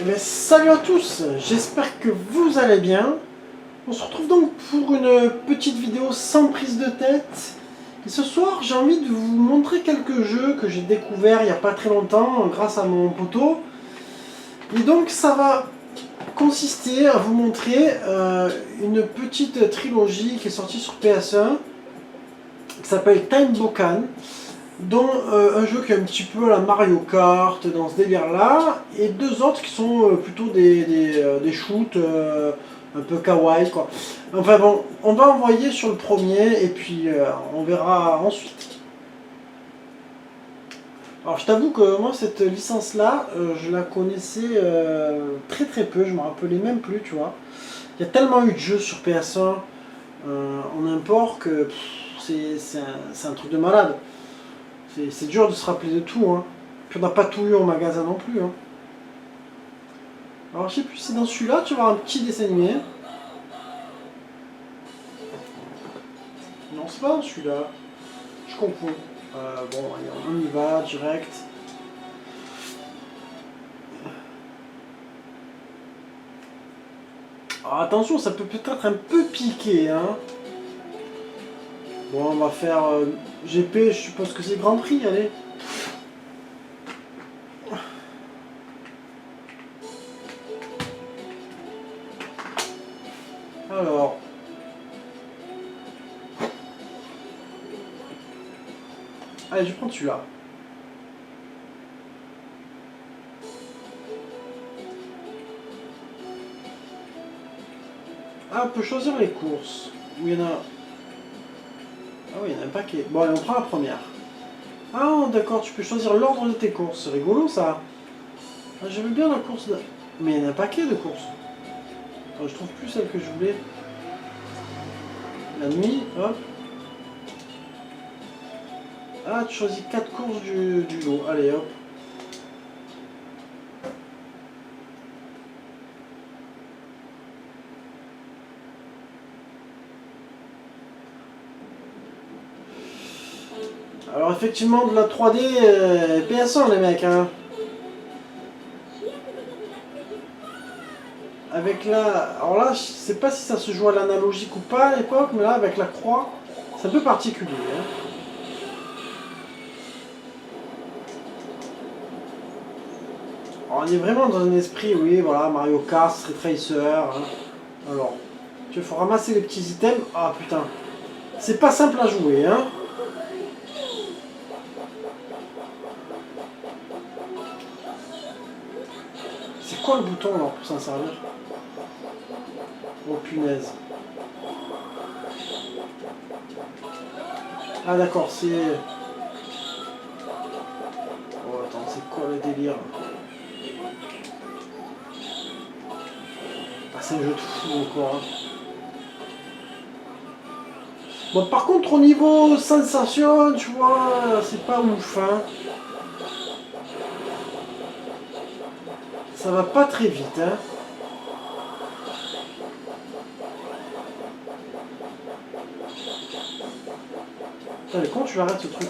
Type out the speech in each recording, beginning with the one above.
Eh bien, salut à tous, j'espère que vous allez bien. On se retrouve donc pour une petite vidéo sans prise de tête. Et ce soir, j'ai envie de vous montrer quelques jeux que j'ai découverts il n'y a pas très longtemps grâce à mon poteau. Et donc, ça va consister à vous montrer une petite trilogie qui est sortie sur PS1 qui s'appelle Time Bokan, dont un jeu qui est un petit peu à la Mario Kart dans ce délire là, et deux autres qui sont plutôt des shoots un peu kawaii quoi. Enfin bon, on va envoyer sur le premier et puis on verra ensuite. Alors je t'avoue que moi cette licence là, je la connaissais très peu, je me rappelais même plus, tu vois. Il y a tellement eu de jeux sur PS1 en import que c'est un truc de malade. C'est dur de se rappeler de tout, hein. Puis on n'a pas tout eu en magasin non plus, hein. Alors je sais plus si dans celui-là tu vas avoir un petit dessin animé. Non, c'est pas dans celui-là. Je confonds. Bon, allez, on y va, direct. Alors attention, ça peut peut-être un peu piquer, hein. Bon, on va faire GP, je suppose que c'est Grand Prix, allez. Alors. Allez, je vais prendre celui-là. Ah, on peut choisir les courses. Où il y en a... Ah oui, il y en a un paquet. Bon, allez, on prend la première. Ah, d'accord, tu peux choisir l'ordre de tes courses. C'est rigolo, ça. Ah, j'aimais bien la course de... Mais il y en a un paquet de courses. Attends, je trouve plus celle que je voulais. La nuit, hop. Ah, tu choisis 4 courses du lot. Allez, hop. Alors effectivement, de la 3D PS1 les mecs, hein. Avec la... Alors là, je sais pas si ça se joue à l'analogique ou pas à l'époque, mais là, avec la croix, c'est un peu particulier, hein. Alors, on est vraiment dans un esprit, oui, voilà, Mario Kart, Street Racer, hein. Alors, il faut ramasser les petits items. Ah putain, c'est pas simple à jouer, hein. C'est quoi le bouton alors pour s'en servir? Oh punaise. Ah d'accord, c'est... Oh attends, c'est quoi le délire? Ah c'est un jeu de fou encore, hein. Bon par contre au niveau sensation, tu vois, c'est pas ouf, hein. Ça va pas très vite, hein. Putain, mais comment tu arrêtes ce truc?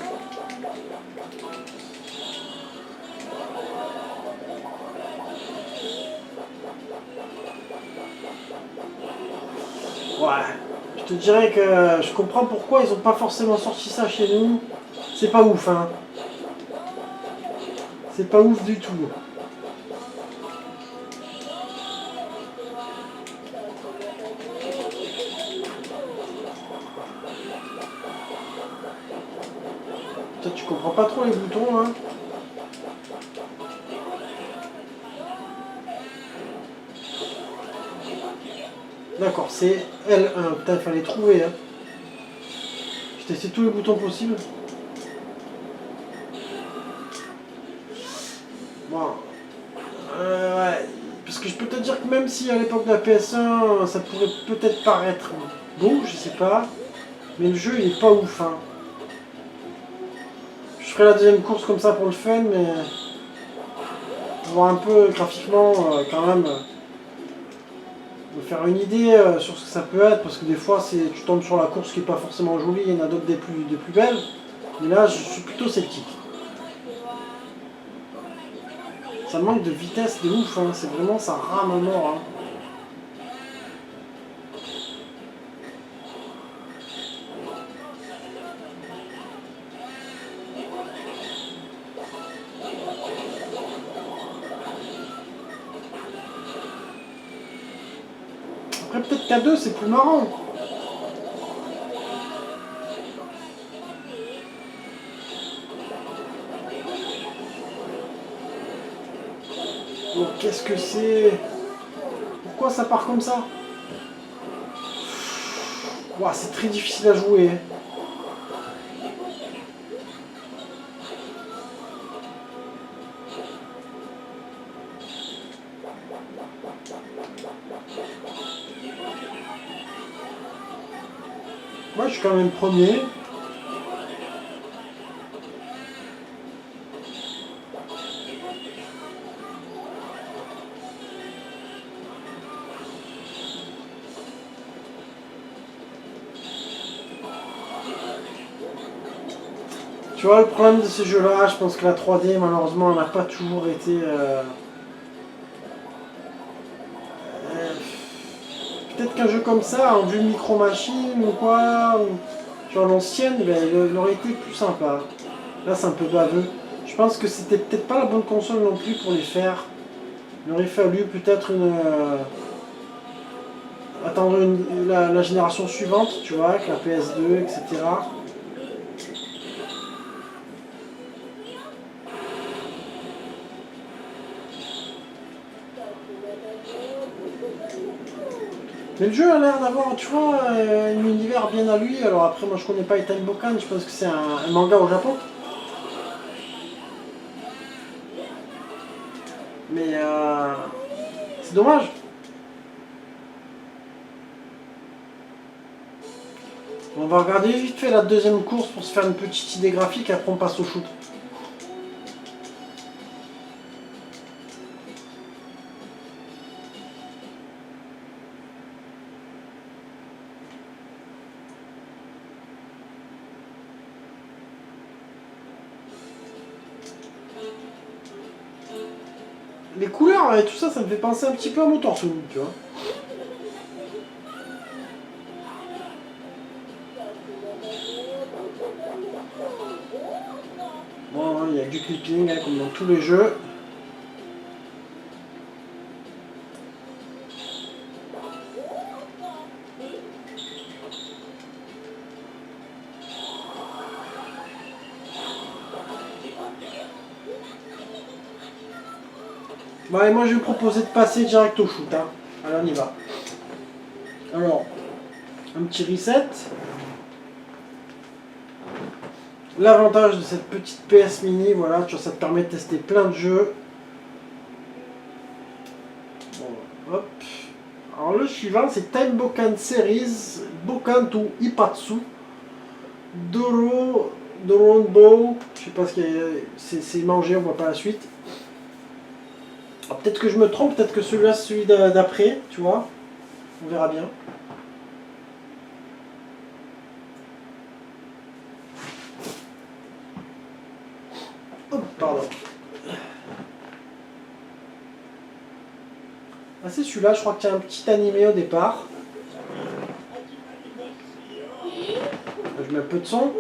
Ouais, je te dirais que je comprends pourquoi ils ont pas forcément sorti ça chez nous. C'est pas ouf, hein. C'est pas ouf du tout. Toi, tu comprends pas trop les boutons, hein. D'accord, c'est L1. Putain, il fallait trouver, hein. J'ai testé tous les boutons possibles. Bon. Ouais. Parce que je peux te dire que même si à l'époque de la PS1, ça pourrait peut-être paraître beau, je sais pas. Mais le jeu, il est pas ouf, hein. Je ferai la deuxième course comme ça pour le fun, mais... Pour voir un peu graphiquement, quand même... me faire une idée sur ce que ça peut être, parce que des fois tu tombes sur la course qui n'est pas forcément jolie, il y en a d'autres des plus belles, mais là je suis plutôt sceptique. Ça manque de vitesse de ouf, hein. C'est vraiment, ça rame à mort. Hein. Après, peut-être qu'à deux, c'est plus marrant. Oh, qu'est-ce que c'est? Pourquoi ça part comme ça? Wow, c'est très difficile à jouer. Moi, je suis quand même premier. Tu vois, le problème de ce jeu-là, je pense que la 3D, malheureusement, elle n'a pas toujours été... Peut-être qu'un jeu comme ça, en vue micro-machine ou quoi, ou sur l'ancienne, ben, il aurait été plus sympa. Là, c'est un peu baveux. Je pense que c'était peut-être pas la bonne console non plus pour les faire. Il aurait fallu peut-être attendre la génération suivante, tu vois, avec la PS2, etc. Mais le jeu a l'air d'avoir, tu vois, un univers bien à lui. Alors après, moi je connais pas Ethan Bokan, je pense que c'est un manga au Japon. Mais c'est dommage. On va regarder vite fait la deuxième course pour se faire une petite idée graphique, après on passe au shoot. Les couleurs et tout ça, ça me fait penser un petit peu à Motorsoul, tu vois. Bon, il y a du clipping, hein, comme dans tous les jeux. Bon, allez, moi je vais vous proposer de passer direct au shoot. Hein. Allez, on y va. Alors, un petit reset. L'avantage de cette petite PS Mini, voilà, tu vois, ça te permet de tester plein de jeux. Bon, hop. Alors le suivant, c'est Time Bokan Series, Bokan to Ipatsu, Doronbo, je sais pas ce qu'il y a, c'est mangé, on voit pas la suite. Peut-être que je me trompe, peut-être que celui-là c'est celui d'après, tu vois. On verra bien. Oh, pardon. Ah, c'est celui-là, je crois qu'il y a un petit animé au départ. Je mets un peu de son.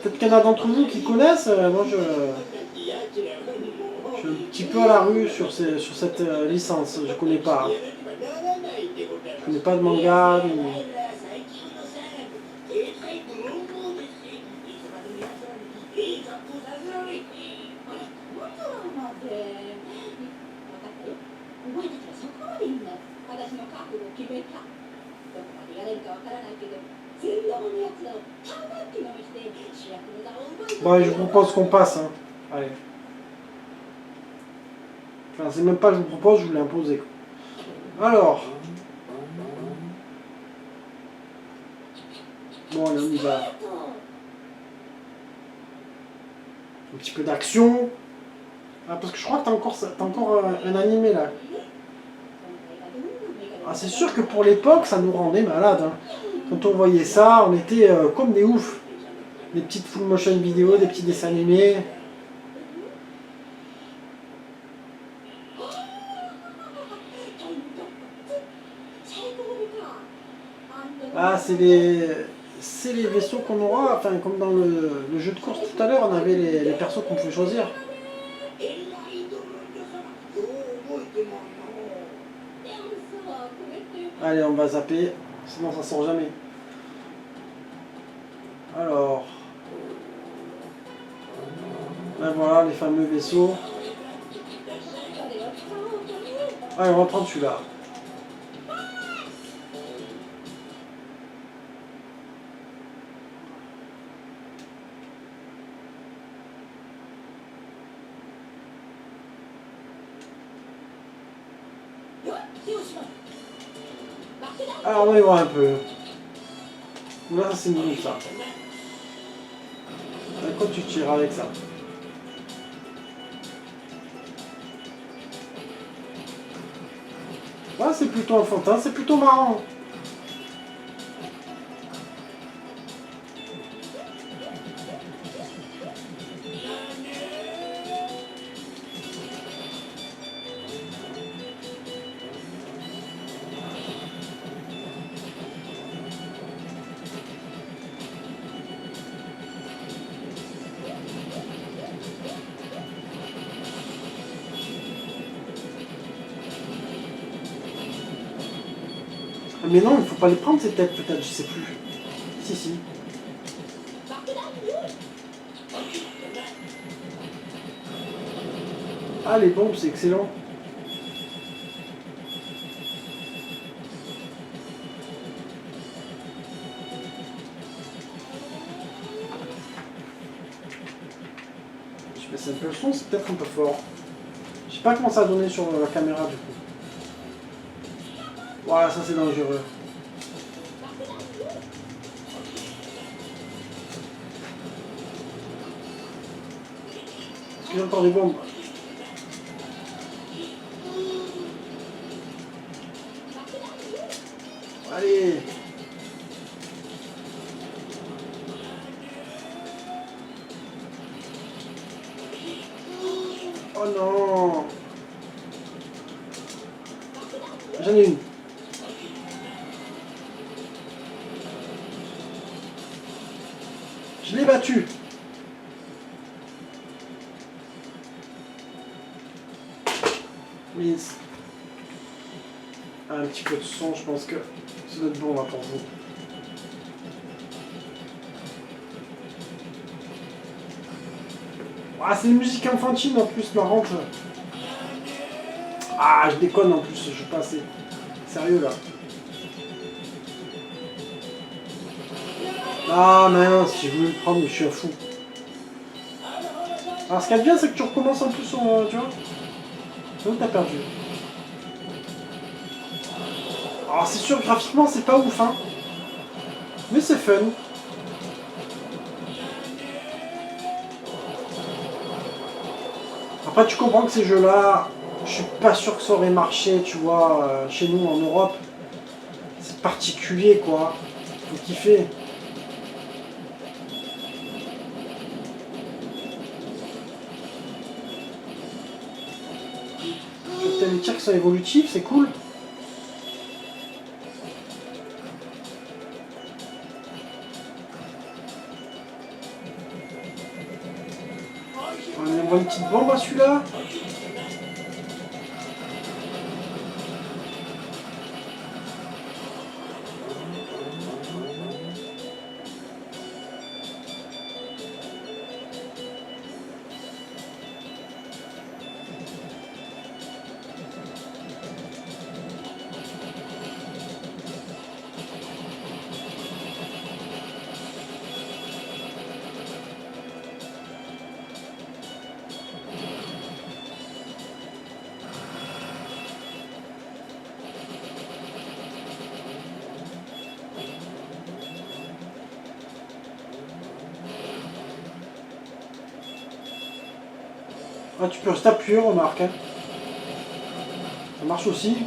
Peut-être qu'il y en a d'entre vous qui connaissent. Moi, je suis un petit peu à la rue sur cette licence. Je connais pas. Je connais pas de manga. Bon, je vous propose qu'on passe. Hein. Allez. Enfin, c'est même pas je vous propose, je vous l'ai imposé. Alors. Bon, allez, on y va. Un petit peu d'action. Ah, parce que je crois que t'as encore un animé là. Ah, c'est sûr que pour l'époque, ça nous rendait malades. Hein. Quand on voyait ça, on était comme des oufs. Des petites full motion vidéo, des petits dessins animés. Ah, c'est les vaisseaux qu'on aura. Enfin, comme dans le jeu de course tout à l'heure, on avait les persos qu'on pouvait choisir. Allez, on va zapper, sinon ça sort jamais. Alors, ben voilà les fameux vaisseaux. Allez, on va prendre celui-là. Alors, on va y voir un peu. Là, ça c'est mignon ça. Quand tu tires avec ça. Ouais, c'est plutôt enfantin, c'est plutôt marrant. Mais non, il faut pas les prendre ces têtes peut-être, je sais plus. Si, si. Ah, les bombes, c'est excellent. Je baisse un peu le son, c'est peut-être un peu fort. Je sais pas comment ça a donné sur la caméra du coup. Voilà, ça c'est dangereux. Est-ce que j'entends des bombes? Allez! Oh non! J'en ai une. Je l'ai battu. Mince. Un petit peu de son, je pense que ça doit être bon là pour vous. Ah, c'est une musique enfantine en plus, marrante. Ah, je déconne en plus, je suis pas assez sérieux là. Ah mince, j'ai voulu le prendre, mais je suis un fou. Alors ce qu'il y a de bien, c'est que tu recommences en plus, tu vois. Donc t'as perdu. Alors c'est sûr, graphiquement, c'est pas ouf, hein. Mais c'est fun. Après, tu comprends que ces jeux-là, je suis pas sûr que ça aurait marché, tu vois, chez nous en Europe. C'est particulier, quoi. Faut kiffer. T'as des tirs qui sont évolutifs, c'est cool. On envoie une petite bombe à celui-là. Ah, tu peux rester appuyé, remarque. Hein. Ça marche aussi.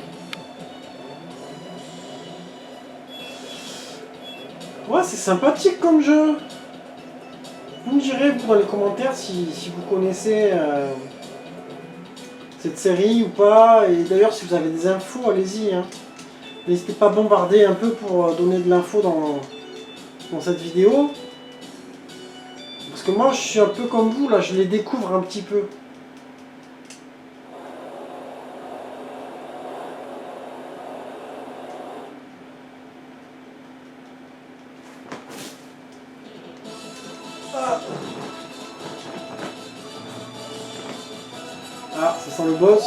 Ouais, c'est sympathique comme jeu. Vous me direz vous, dans les commentaires si vous connaissez cette série ou pas. Et d'ailleurs, si vous avez des infos, allez-y. Hein. N'hésitez pas à bombarder un peu pour donner de l'info dans cette vidéo. Parce que moi, je suis un peu comme vous, là, je les découvre un petit peu. Ah, ah ça sent le boss.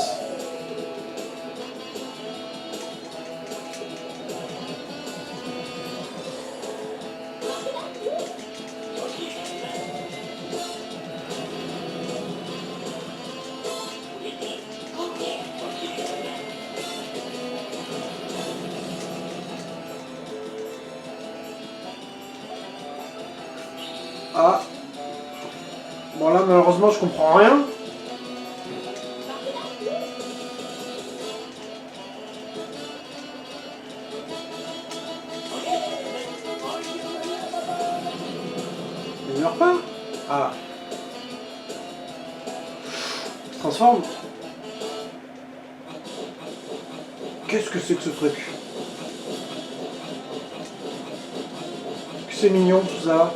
Ah. Bon là malheureusement je comprends rien. Il meurt pas. Ah. Il se transforme. Qu'est-ce que c'est que ce truc? Que c'est mignon tout ça.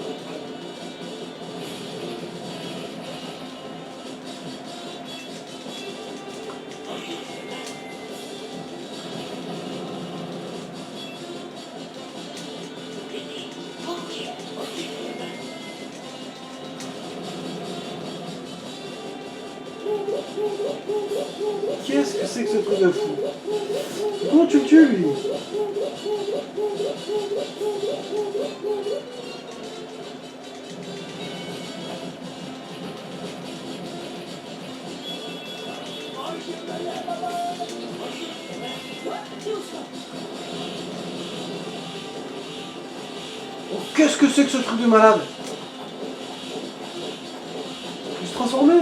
Qu'est-ce que c'est que ce truc de fou? Comment tu le tues lui? Oh, qu'est-ce que c'est que ce truc de malade? Il se transformer?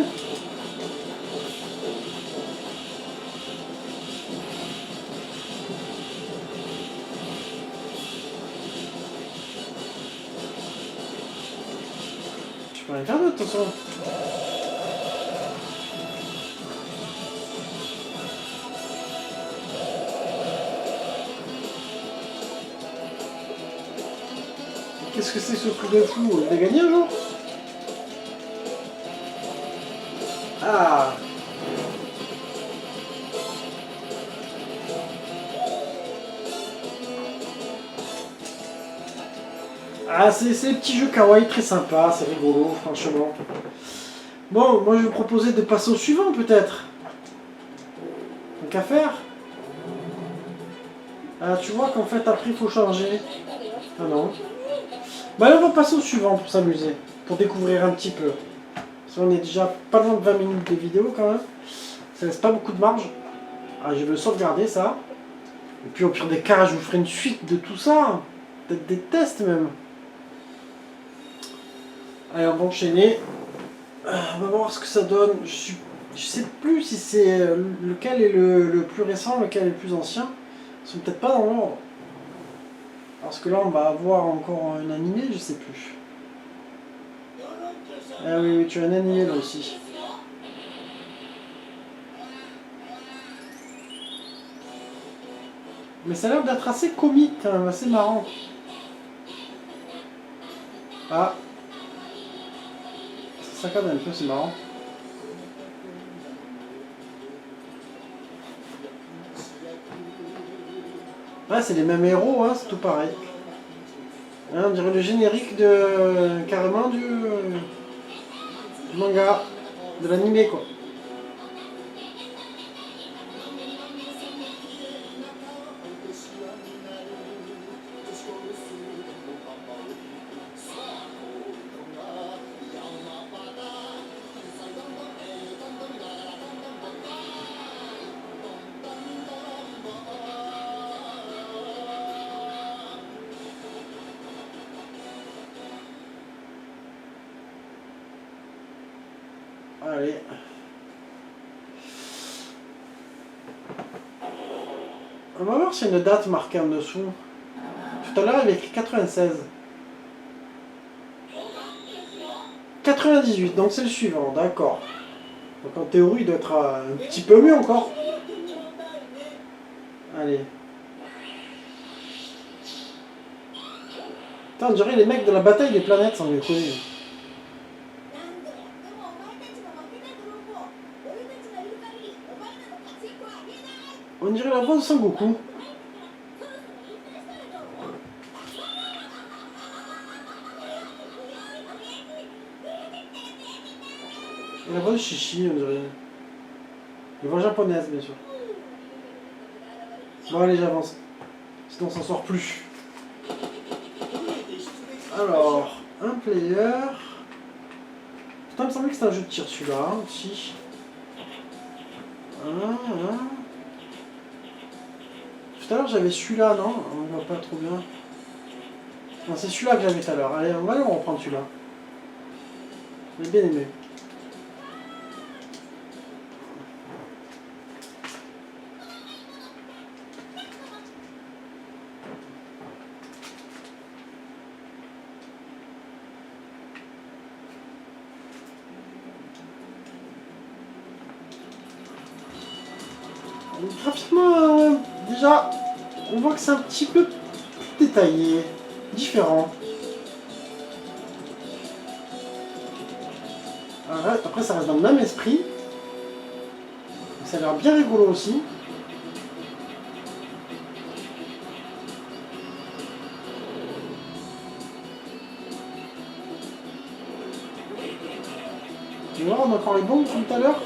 Je peux rien faire d'autre de toute façon. Qu'est-ce que c'est ce truc de fou? Il a gagné un jour? Ah! Ah, c'est des petits jeux kawaii très sympas, c'est rigolo, franchement. Bon, moi je vais vous proposer de passer au suivant peut-être. Tant qu'à faire. Ah, tu vois qu'en fait après il faut changer. Ah non. Bah là on va passer au suivant pour s'amuser, pour découvrir un petit peu. Parce qu'on est déjà pas loin de 20 minutes de vidéo quand même. Ça laisse pas beaucoup de marge. Ah, je vais le sauvegarder ça. Et puis au pire des cas, je vous ferai une suite de tout ça. Peut-être des tests même. Allez, on va enchaîner. On va voir ce que ça donne. Je sais plus si c'est lequel est le plus récent, lequel est le plus ancien. Ils sont peut-être pas dans l'ordre. Parce que là, on va avoir encore un animé, je sais plus. Ah oui, oui, tu as un animé là aussi. Mais ça a l'air d'être assez comique quand même, assez marrant. Ah. Ça saccade un peu, c'est marrant. Ouais, c'est les mêmes héros, hein, c'est tout pareil. Hein, on dirait le générique de carrément du manga, de l'animé quoi. Allez. On va voir s'il y a une date marquée en dessous. Tout à l'heure, il y avait écrit 96. 98, donc c'est le suivant, d'accord. Donc en théorie, il doit être un petit peu mieux encore. Allez. Putain, on dirait les mecs de la bataille des planètes, sans déconner. On dirait la voix de Sangoku. Et la voix de Shishi, on dirait. La voix japonaise, bien sûr. Bon, allez, j'avance. Sinon, on s'en sort plus. Alors, un player. Putain, il me semblait que c'était un jeu de tir celui-là, aussi. Tout à l'heure, j'avais celui-là, non? On voit pas trop bien. Non, c'est celui-là que j'avais tout à l'heure. Allez, on va aller reprendre celui-là. J'ai bien aimé. Graphiquement, déjà, on voit que c'est un petit peu plus détaillé, différent. Alors, après, ça reste dans le même esprit. Ça a l'air bien rigolo aussi. Tu vois, on a encore les bombes comme tout à l'heure.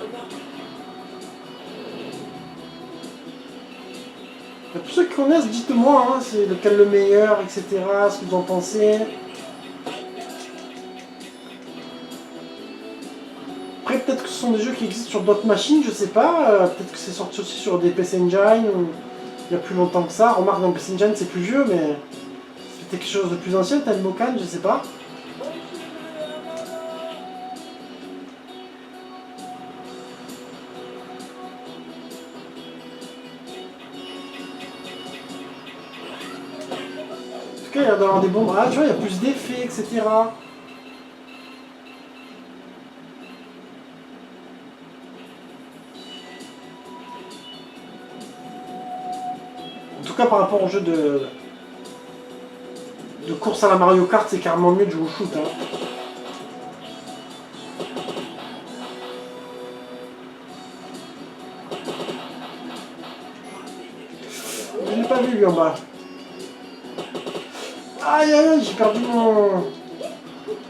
Pour ceux qui connaissent, dites-moi, hein, c'est lequel le meilleur, etc., ce que vous en pensez. Après, peut-être que ce sont des jeux qui existent sur d'autres machines, je sais pas. Peut-être que c'est sorti aussi sur des PC Engine, ou il y a plus longtemps que ça. Remarque, dans PC Engine, c'est plus vieux, mais c'était quelque chose de plus ancien, t'as le Mocan, je sais pas. En tout cas, il y a d'avoir des bombes. Ah, tu vois, il y a plus d'effets, etc. En tout cas, par rapport au jeu de course à la Mario Kart, c'est carrément mieux de jouer au shoot. Hein. Je l'ai pas vu lui en bas. Aïe aïe aïe, j'ai perdu mon...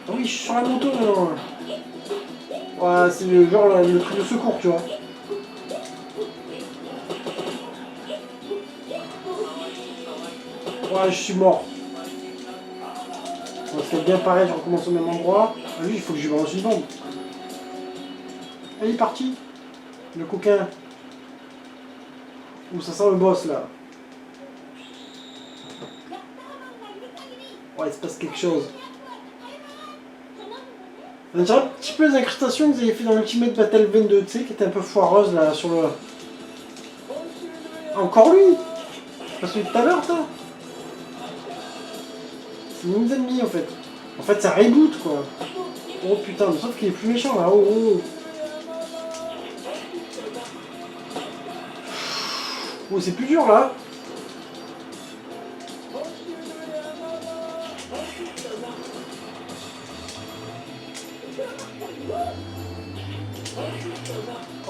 Ah oui, je suis sur la moto maintenant. Ouais, c'est le genre le truc de secours, tu vois. Ouais, je suis mort. Ça serait bien pareil, je recommence au même endroit. Ah, lui, il faut que je balance une bombe. Ah, il est parti. Le coquin. Ouh, ça sent le boss là. Ouais, il se passe quelque chose. On dirait un petit peu les incrustations que vous avez fait dans Ultimate Battle 22, tu sais, qui était un peu foireuse là sur le. Ah, encore lui. Pas celui de tout à l'heure, toi. C'est les mêmes ennemis en fait. En fait, ça reboot quoi. Oh putain, mais sauf qu'il est plus méchant là. Oh, oh. Oh, c'est plus dur là.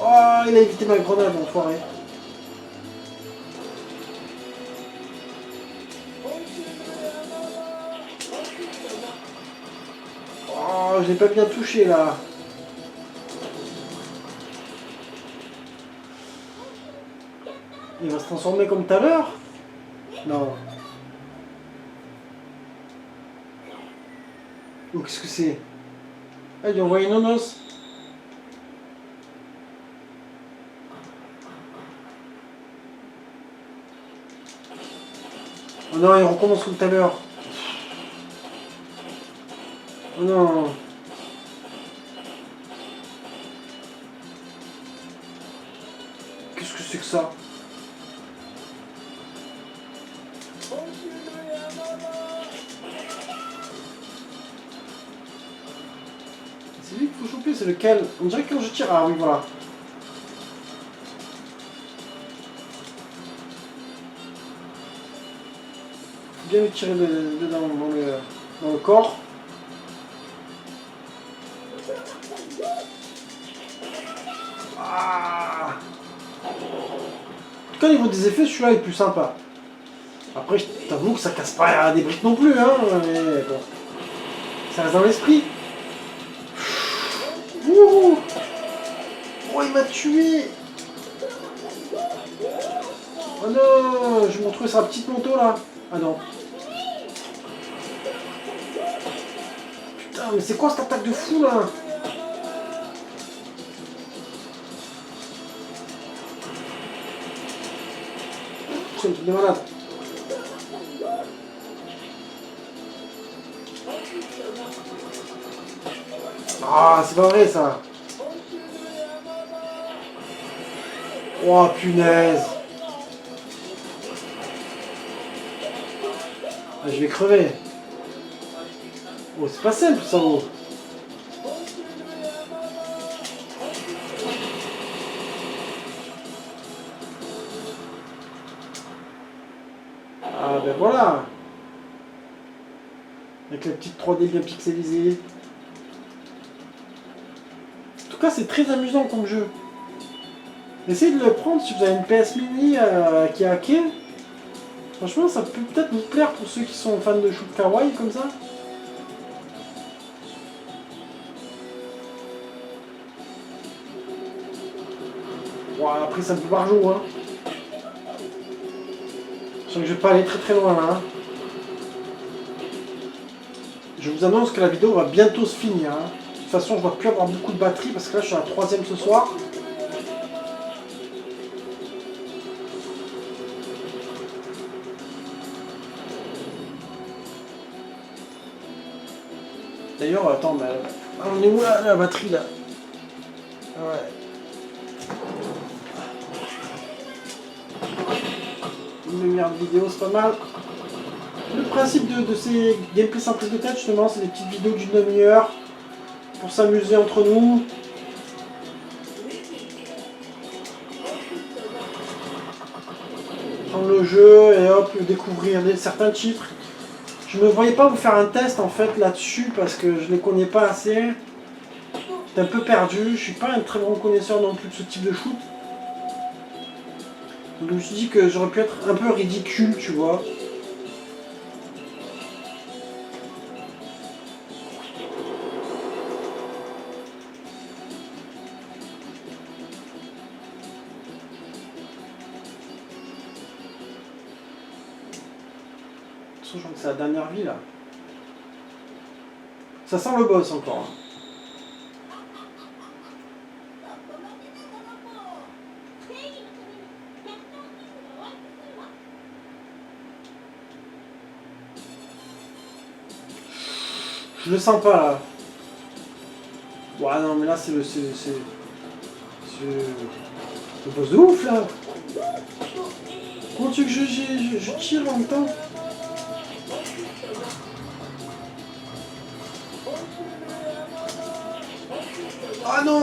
Oh, il a évité ma grenade, enfoiré. Oh, je l'ai pas bien touché là. Il va se transformer comme tout à l'heure? Non. Oh, qu'est-ce que c'est? Ah, il a envoyé une nonos. Oh non, il recommence comme tout à l'heure. Oh non. Qu'est-ce que c'est que ça? C'est lui qu'il faut choper, c'est lequel? On dirait que quand je tire... Ah oui, voilà. Faut bien lui tirer dedans, dans le corps. Ah. En tout cas, au niveau des effets, celui-là est plus sympa. Après, je t'avoue que ça casse pas des briques non plus, hein, mais bon. Ça reste dans l'esprit. Ouh. Oh, il m'a tué. Oh non, je vais me retrouver sur la petite moto, là. Ah non. Putain, mais c'est quoi cette attaque de fou, là? C'est un truc de malade. Ah, c'est pas vrai, ça. Oh, punaise. Ah, je vais crever. Oh, c'est pas simple, ça, oh. Ah, ben voilà. Avec la petite 3D bien pixelisée. En tout cas, c'est très amusant comme jeu. Essayez de le prendre si vous avez une PS Mini qui est hackée. Franchement, ça peut peut-être vous plaire pour ceux qui sont fans de shoot kawaii comme ça. Bon, après, ça me fait par jour, hein. Je sens que je vais pas aller très très loin là. Hein. Je vous annonce que la vidéo va bientôt se finir. Hein. De toute façon, je ne vais plus avoir beaucoup de batterie parce que là, je suis à la 3e ce soir. D'ailleurs, attends, mais on est où là, la batterie là? Ah ouais. Une demi-heure de vidéo, c'est pas mal. Le principe de ces gameplays sans prise de tête, justement, c'est des petites vidéos d'une demi-heure pour s'amuser entre nous. Prendre le jeu et hop, découvrir certains titres. Je ne voyais pas vous faire un test en fait là-dessus parce que je ne les connais pas assez. J'étais un peu perdu, je suis pas un très bon connaisseur non plus de ce type de shoot. Donc je me suis dit que j'aurais pu être un peu ridicule, tu vois. Je crois que c'est la dernière vie là. Ça sent le boss encore. Je le sens pas là. Ouais non mais là c'est le boss de ouf là. Comment tu veux que je tire en même temps? Ah non!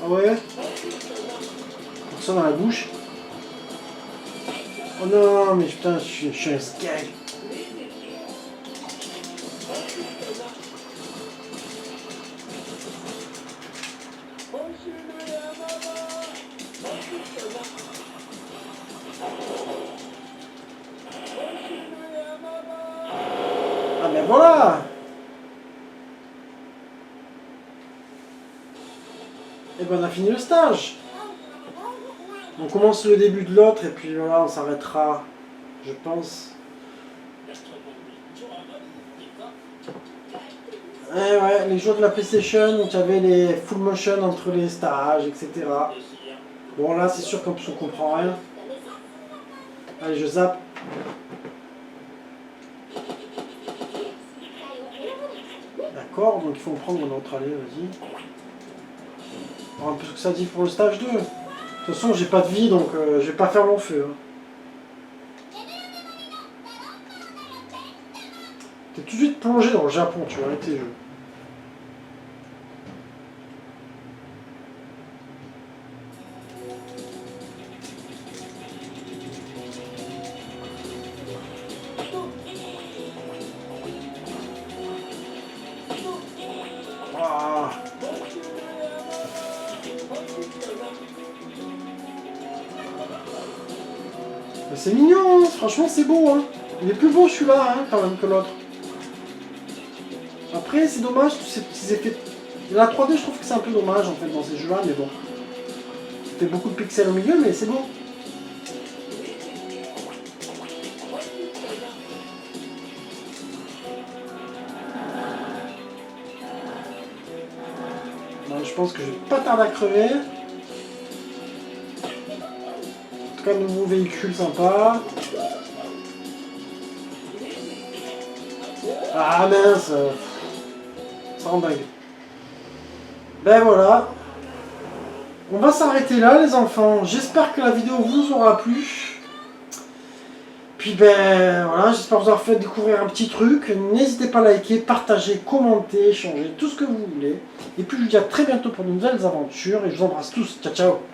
Ah ouais? Pour ça dans la bouche. Oh non, mais putain, je suis un skag. Ah ben voilà! Et ben on a fini le stage. On commence le début de l'autre et puis voilà, on s'arrêtera, je pense. Eh ouais, les jeux de la PlayStation, donc il y avait les full motion entre les stages, etc. Bon là c'est sûr qu'en plus on comprend rien. Allez, je zappe. D'accord, donc il faut en prendre un autre. Allez, vas-y. Un peu ce que ça dit pour le stage 2. De toute façon, j'ai pas de vie, donc je vais pas faire long feu. Hein. T'es tout de suite plongé dans le Japon, tu vois, avec tes jeux. Ah. C'est mignon, hein. Franchement c'est beau. Hein. Il est plus beau celui-là hein, quand même que l'autre. Après c'est dommage tous ces petits effets. La 3D je trouve que c'est un peu dommage en fait dans ces jeux-là, mais bon. Ça fait beaucoup de pixels au milieu, mais c'est beau. Bon, je pense que je vais pas tarder à crever. En tout cas, nouveau véhicule sympa. Ah mince, ça rend dingue. Ben voilà. On va s'arrêter là les enfants. J'espère que la vidéo vous aura plu. Puis ben voilà, j'espère vous avoir fait découvrir un petit truc. N'hésitez pas à liker, partager, commenter, changer, tout ce que vous voulez. Et puis je vous dis à très bientôt pour de nouvelles aventures. Et je vous embrasse tous. Ciao ciao.